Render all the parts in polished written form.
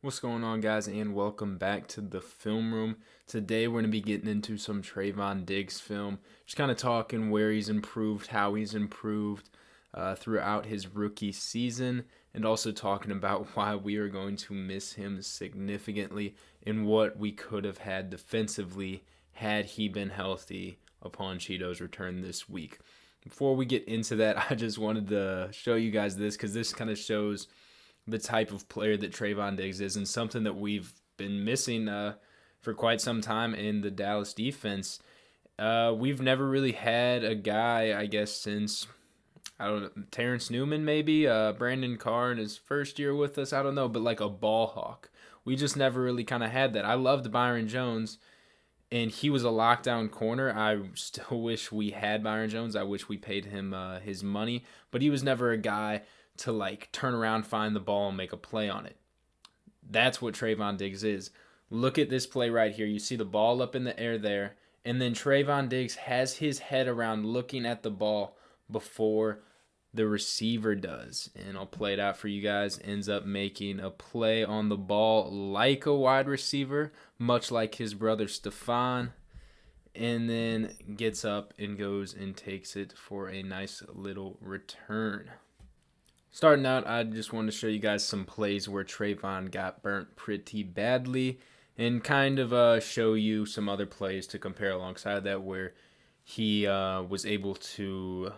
What's going on, guys, and welcome back to the film room. Today we're going to be getting into some Trevon Diggs film, just kind of talking where he's improved, how he's improved throughout his rookie season, and also talking about why we are going to miss him significantly and what we could have had defensively had he been healthy upon Cheeto's return this week. Before we get into that, I just wanted to show you guys this because this kind of shows the type of player that Trevon Diggs is, and something that we've been missing for quite some time in the Dallas defense. We've never really had a guy, I guess, since, I don't know, Terrence Newman maybe, Brandon Carr in his first year with us, I don't know, but like a ball hawk. We just never really kind of had that. I loved Byron Jones, and he was a lockdown corner. I still wish we had Byron Jones. I wish we paid him his money, but he was never a guy to like turn around, find the ball, and make a play on it. That's what Trevon Diggs is. Look at this play right here. You see the ball up in the air there, and then Trevon Diggs has his head around looking at the ball before the receiver does. And I'll play it out for you guys. Ends up making a play on the ball like a wide receiver, much like his brother Stephon, and then gets up and goes and takes it for a nice little return. Starting out, I just wanted to show you guys some plays where Trevon got burnt pretty badly and kind of show you some other plays to compare alongside that where he was able to,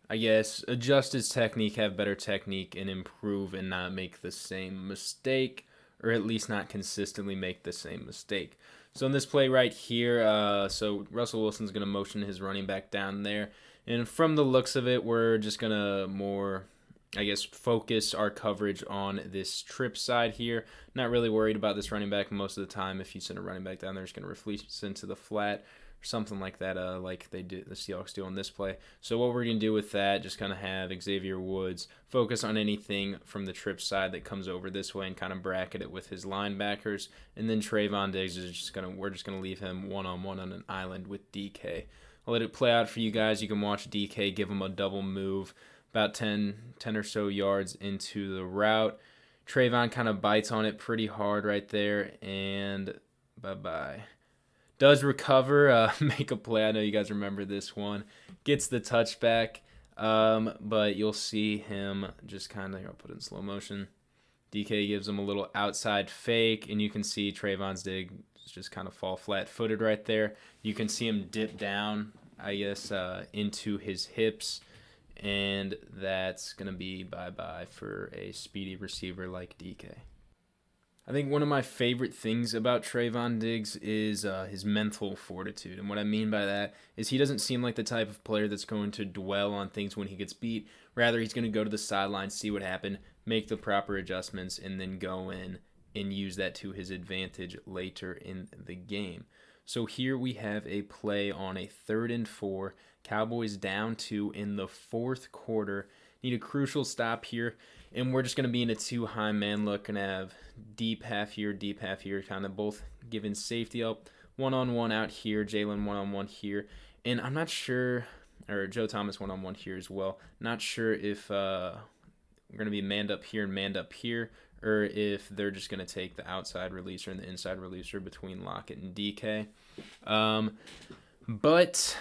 I guess, adjust his technique, have better technique, and improve and not make the same mistake, or at least not consistently make the same mistake. So in this play right here, so Russell Wilson's going to motion his running back down there. And from the looks of it, we're just going to more, I guess, focus our coverage on this trip side here. Not really worried about this running back most of the time. If you send a running back down there, it's going to release into the flat or something like that, like they did, the Seahawks do on this play. So what we're going to do with that, just kind of have Xavier Woods focus on anything from the trip side that comes over this way and kind of bracket it with his linebackers. And then Trevon Diggs is we're just going to leave him one-on-one on an island with DK. I'll let it play out for you guys. You can watch DK give him a double move about 10 or so yards into the route. Trevon kind of bites on it pretty hard right there, and bye-bye. Does recover, make a play. I know you guys remember this one. Gets the touchback, but you'll see him just kind of, I'll put it in slow motion. DK gives him a little outside fake, and you can see Trevon's Diggs just kind of fall flat-footed right there. You can see him dip down, I guess, into his hips. And that's going to be bye-bye for a speedy receiver like DK. I think one of my favorite things about Trevon Diggs is his mental fortitude. And what I mean by that is he doesn't seem like the type of player that's going to dwell on things when he gets beat. Rather, he's going to go to the sideline, see what happened, make the proper adjustments, and then go in and use that to his advantage later in the game. So here we have a play on a 3rd and 4. Cowboys down 2 in the 4th quarter. Need a crucial stop here. And we're just going to be in a 2-high man look and have deep half here, kind of both giving safety up. One-on-one out here, Jalen one-on-one here. And I'm not sure, or Joe Thomas one-on-one here as well. Not sure if we're going to be manned up here and manned up here, or if they're just going to take the outside releaser and the inside releaser between Lockett and DK. But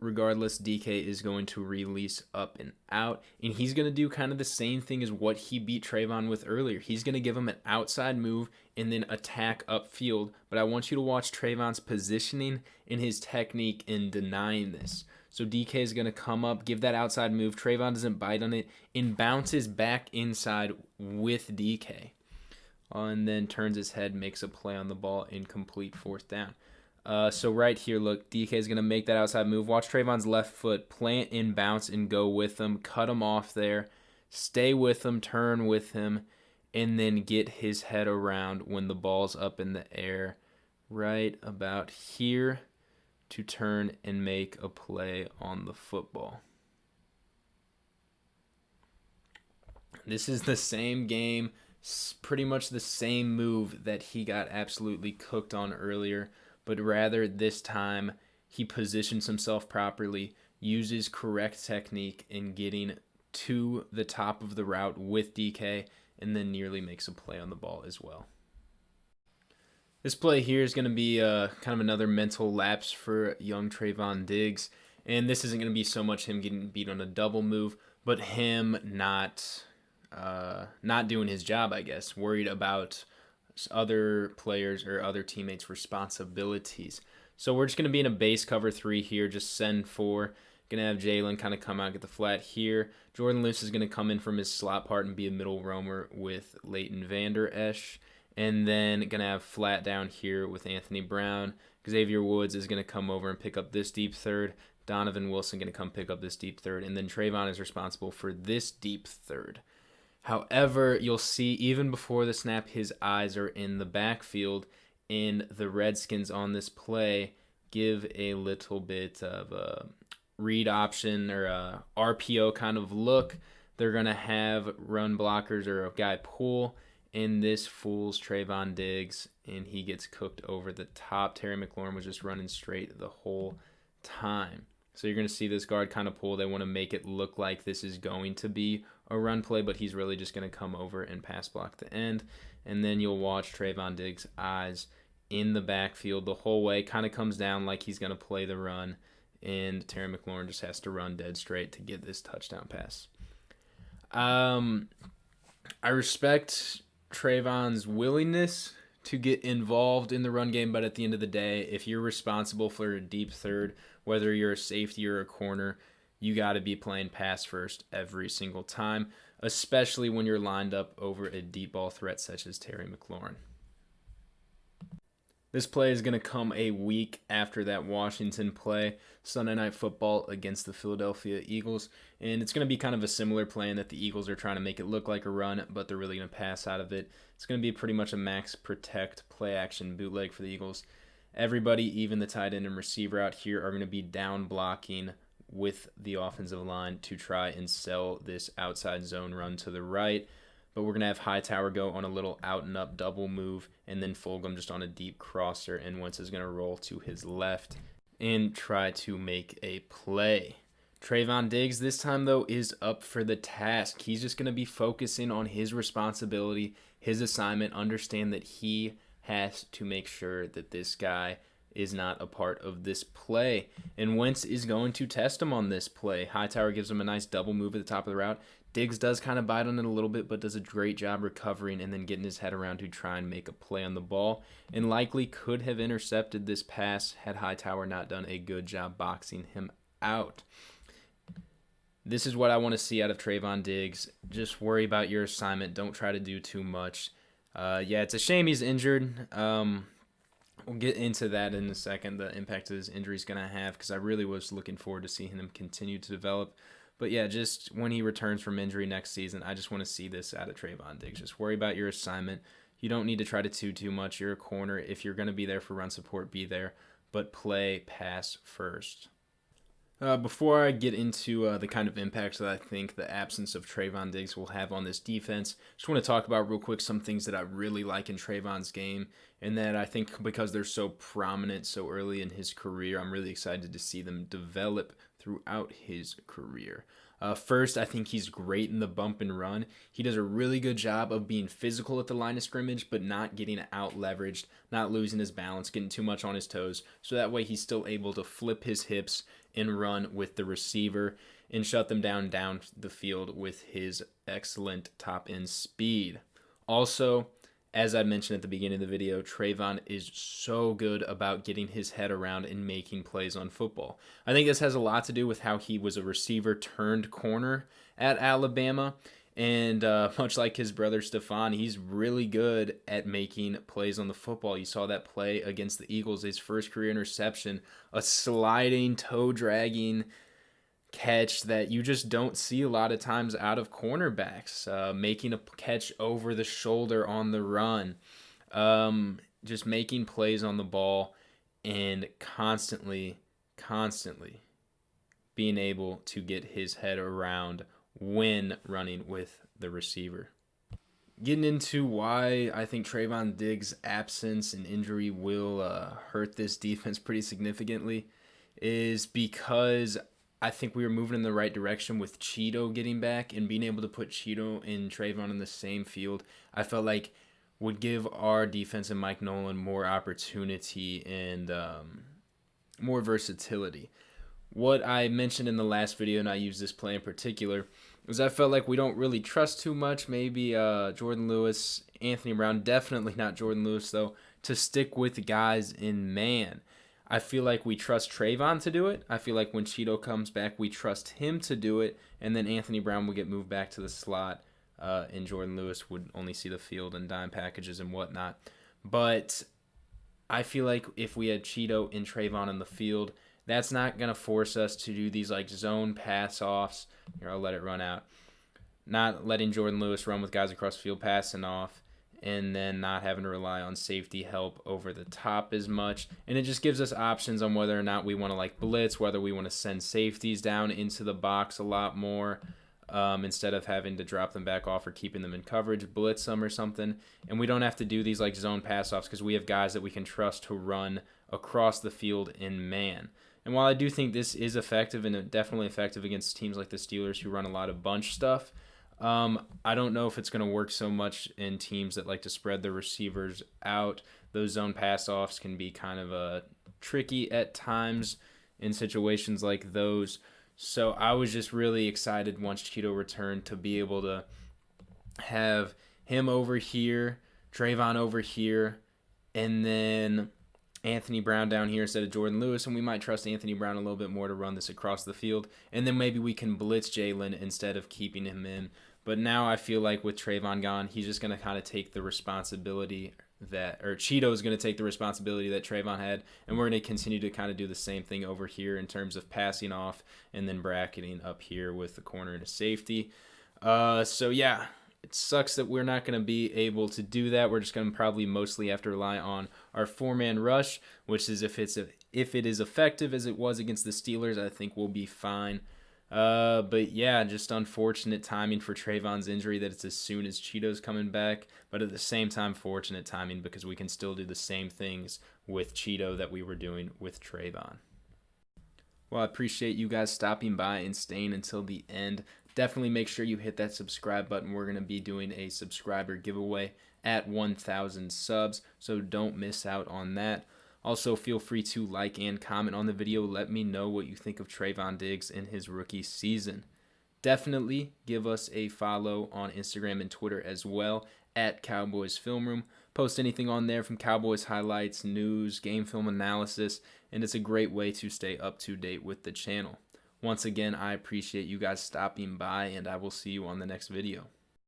regardless, DK is going to release up and out, and he's going to do kind of the same thing as what he beat Trevon with earlier. He's going to give him an outside move and then attack upfield, but I want you to watch Trevon's positioning and his technique in denying this. So DK is going to come up, give that outside move. Trevon doesn't bite on it and bounces back inside with DK. And then turns his head, makes a play on the ball, incomplete 4th down. So right here, look, DK is going to make that outside move. Watch Trevon's left foot plant and bounce and go with him. Cut him off there. Stay with him, turn with him, and then get his head around when the ball's up in the air right about here to turn and make a play on the football. This is the same game, pretty much the same move that he got absolutely cooked on earlier, but rather this time he positions himself properly, uses correct technique in getting to the top of the route with DK, and then nearly makes a play on the ball as well. This play here is going to be kind of another mental lapse for young Trevon Diggs. And this isn't going to be so much him getting beat on a double move, but him not doing his job, I guess, worried about other players or other teammates' responsibilities. So we're just going to be in a base cover 3 here, just send 4. Going to have Jalen kind of come out, get the flat here. Jordan Lewis is going to come in from his slot part and be a middle roamer with Leighton Vander Esch. And then going to have flat down here with Anthony Brown. Xavier Woods is going to come over and pick up this deep third. Donovan Wilson going to come pick up this deep third. And then Trevon is responsible for this deep third. However, you'll see even before the snap, his eyes are in the backfield. And the Redskins on this play give a little bit of a read option or a RPO kind of look. They're going to have run blockers or a guy pull. And this fools Trevon Diggs, and he gets cooked over the top. Terry McLaurin was just running straight the whole time. So you're going to see this guard kind of pull. They want to make it look like this is going to be a run play, but he's really just going to come over and pass block the end. And then you'll watch Trevon Diggs' eyes in the backfield the whole way. Kind of comes down like he's going to play the run, and Terry McLaurin just has to run dead straight to get this touchdown pass. I respect Trevon's willingness to get involved in the run game, but at the end of the day, if you're responsible for a deep third, whether you're a safety or a corner, you got to be playing pass first every single time, especially when you're lined up over a deep ball threat such as Terry McLaurin. This play is going to come a week after that Washington play, Sunday Night Football against the Philadelphia Eagles. And it's going to be kind of a similar play in that the Eagles are trying to make it look like a run, but they're really going to pass out of it. It's going to be pretty much a max protect play action bootleg for the Eagles. Everybody, even the tight end and receiver out here, are going to be down blocking with the offensive line to try and sell this outside zone run to the right. But we're going to have Hightower go on a little out and up double move, and then Fulgham just on a deep crosser, and Wentz is going to roll to his left and try to make a play. Trevon Diggs this time, though, is up for the task. He's just going to be focusing on his responsibility, his assignment, understand that he has to make sure that this guy is not a part of this play. And Wentz is going to test him on this play. Hightower gives him a nice double move at the top of the route. Diggs does kind of bite on it a little bit, but does a great job recovering and then getting his head around to try and make a play on the ball, and likely could have intercepted this pass had Hightower not done a good job boxing him out. This is what I want to see out of Trevon Diggs. Just worry about your assignment. Don't try to do too much. Yeah, it's a shame he's injured. We'll get into that in a second, the impact that his injury is going to have, because I really was looking forward to seeing him continue to develop. But yeah, just when he returns from injury next season, I just want to see this out of Trevon Diggs. Just worry about your assignment. You don't need to try to do too much. You're a corner. If you're going to be there for run support, be there. But play pass first. Before I get into the kind of impacts that I think the absence of Trevon Diggs will have on this defense, just want to talk about real quick some things that I really like in Trevon's game, and that I think because they're so prominent so early in his career, I'm really excited to see them develop throughout his career. First, I think he's great in the bump and run. He does a really good job of being physical at the line of scrimmage, but not getting out leveraged, not losing his balance, getting too much on his toes. So that way he's still able to flip his hips and run with the receiver and shut them down the field with his excellent top end speed. Also, as I mentioned at the beginning of the video, Trevon is so good about getting his head around and making plays on football. I think this has a lot to do with how he was a receiver turned corner at Alabama. And much like his brother Stephon, he's really good at making plays on the football. You saw that play against the Eagles, his first career interception, a sliding, toe-dragging catch that you just don't see a lot of times out of cornerbacks, making a catch over the shoulder on the run, just making plays on the ball, and constantly being able to get his head around when running with the receiver. Getting into why I think Trevon Diggs' absence and injury will hurt this defense pretty significantly is because I think we were moving in the right direction with Cheeto getting back and being able to put Cheeto and Trevon in the same field. I felt like would give our defense and Mike Nolan more opportunity and more versatility. What I mentioned in the last video, and I use this play in particular, was I felt like we don't really trust too much. Maybe Jordan Lewis, Anthony Brown, definitely not Jordan Lewis though, to stick with guys in man. I feel like we trust Trevon to do it. I feel like when Cheeto comes back, we trust him to do it, and then Anthony Brown will get moved back to the slot, and Jordan Lewis would only see the field and dime packages and whatnot. But I feel like if we had Cheeto and Trevon in the field, that's not going to force us to do these like zone pass-offs. Here, I'll let it run out. Not letting Jordan Lewis run with guys across the field passing off, and then not having to rely on safety help over the top as much. And it just gives us options on whether or not we want to like blitz, whether we want to send safeties down into the box a lot more instead of having to drop them back off or keeping them in coverage, blitz them or something. And we don't have to do these like zone pass-offs because we have guys that we can trust to run across the field in man. And while I do think this is effective and definitely effective against teams like the Steelers who run a lot of bunch stuff, I don't know if it's going to work so much in teams that like to spread their receivers out. Those zone pass-offs can be kind of tricky at times in situations like those. So I was just really excited once Cheeto returned to be able to have him over here, Trevon over here, and then Anthony Brown down here instead of Jordan Lewis, and we might trust Anthony Brown a little bit more to run this across the field. And then maybe we can blitz Jalen instead of keeping him in. But now I feel like with Trevon gone, he's just going to kind of take the responsibility Cheeto's going to take the responsibility that Trevon had, and we're going to continue to kind of do the same thing over here in terms of passing off and then bracketing up here with the corner and a safety. So yeah, it sucks that we're not going to be able to do that. We're just going to probably mostly have to rely on our four-man rush, which is if it is effective as it was against the Steelers, I think we'll be fine. But yeah, just unfortunate timing for Trevon's injury that it's as soon as Cheeto's coming back, but at the same time, fortunate timing because we can still do the same things with Cheeto that we were doing with Trevon. Well, I appreciate you guys stopping by and staying until the end. Definitely make sure you hit that subscribe button. We're going to be doing a subscriber giveaway at 1,000 subs, so don't miss out on that. Also, feel free to like and comment on the video. Let me know what you think of Trevon Diggs in his rookie season. Definitely give us a follow on Instagram and Twitter as well at Cowboys Film Room. Post anything on there from Cowboys highlights, news, game film analysis, and it's a great way to stay up to date with the channel. Once again, I appreciate you guys stopping by, and I will see you on the next video.